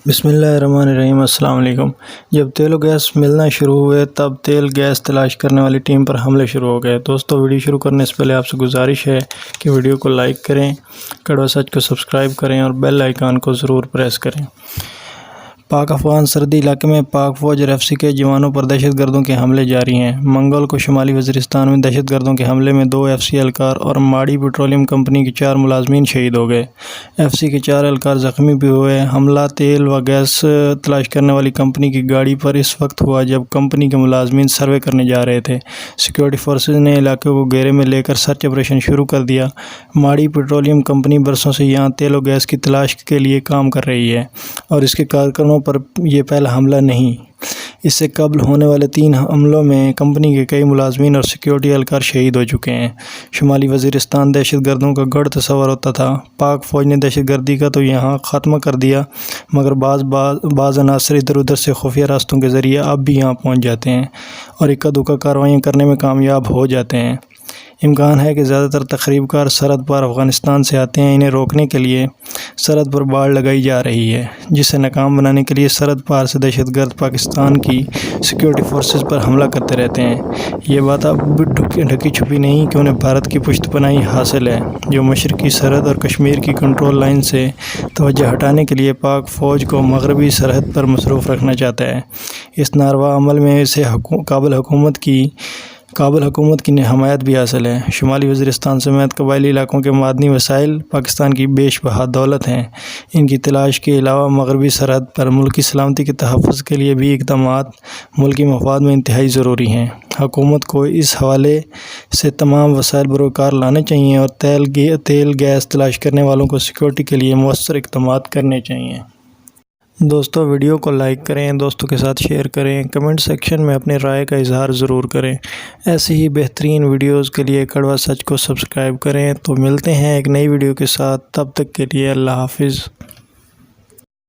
بسم اللہ الرحمن الرحیم۔ السلام علیکم۔ جب تیل و گیس ملنا شروع ہوئے تب تیل گیس تلاش کرنے والی ٹیم پر حملے شروع ہو گئے۔ دوستو، ویڈیو شروع کرنے سے پہلے آپ سے گزارش ہے کہ ویڈیو کو لائک کریں، کڑوا سچ کو سبسکرائب کریں اور بیل آئیکن کو ضرور پریس کریں۔ پاک افغان سرحدی علاقے میں پاک فوج اور RFC کے جوانوں پر دہشت گردوں کے حملے جاری ہیں۔ منگل کو شمالی وزیرستان میں دہشت گردوں کے حملے میں 2 FCA اہلکار اور ماڑی پیٹرولیم کمپنی کے 4 ملازمین شہید ہو گئے۔ FCA کے 4 اہلکار زخمی بھی ہوئے۔ حملہ تیل و گیس تلاش کرنے والی کمپنی کی گاڑی پر اس وقت ہوا جب کمپنی کے ملازمین سروے کرنے جا رہے تھے۔ سیکورٹی فورسز نے علاقے کو گھیرے میں لے کر سرچ آپریشن شروع کر دیا۔ ماڑی پیٹرولیم کمپنی برسوں سے یہاں تیل و گیس کی تلاش کے لیے کام کر رہی ہے اور اس کے کارکنوں پر یہ پہلا حملہ نہیں۔ اس سے قبل ہونے والے 3 حملوں میں کمپنی کے کئی ملازمین اور سیکورٹی اہلکار شہید ہو چکے ہیں۔ شمالی وزیرستان دہشت گردوں کا گڑھ تصور ہوتا تھا۔ پاک فوج نے دہشت گردی کا تو یہاں خاتمہ کر دیا، مگر بعض عناصر ادھر ادھر سے خفیہ راستوں کے ذریعے اب بھی یہاں پہنچ جاتے ہیں اور اکا دکا کارروائیاں کرنے میں کامیاب ہو جاتے ہیں۔ امکان ہے کہ زیادہ تر تخریب کار سرحد پار افغانستان سے آتے ہیں۔ انہیں روکنے کے لیے سرحد پر باڑ لگائی جا رہی ہے، جسے ناکام بنانے کے لیے سرحد پار سے دہشت گرد پاکستان کی سیکورٹی فورسز پر حملہ کرتے رہتے ہیں۔ یہ بات اب ڈھکی چھپی نہیں کہ انہیں بھارت کی پشت پناہی حاصل ہے، جو مشرقی سرحد اور کشمیر کی کنٹرول لائن سے توجہ ہٹانے کے لیے پاک فوج کو مغربی سرحد پر مصروف رکھنا چاہتا ہے۔ اس ناروا عمل میں اسے کابل حکومت کی حمایت بھی حاصل ہے۔ شمالی وزیرستان سمیت قبائلی علاقوں کے معدنی وسائل پاکستان کی بیش بہا دولت ہیں۔ ان کی تلاش کے علاوہ مغربی سرحد پر ملکی سلامتی کے تحفظ کے لیے بھی اقدامات ملکی مفاد میں انتہائی ضروری ہیں۔ حکومت کو اس حوالے سے تمام وسائل بروکار لانے چاہیے اور تیل گیس تلاش کرنے والوں کو سیکورٹی کے لیے مؤثر اقدامات کرنے چاہیے۔ دوستو، ویڈیو کو لائک کریں، دوستوں کے ساتھ شیئر کریں، کمنٹ سیکشن میں اپنی رائے کا اظہار ضرور کریں۔ ایسے ہی بہترین ویڈیوز کے لیے کڑوا سچ کو سبسکرائب کریں۔ تو ملتے ہیں ایک نئی ویڈیو کے ساتھ، تب تک کے لیے اللہ حافظ۔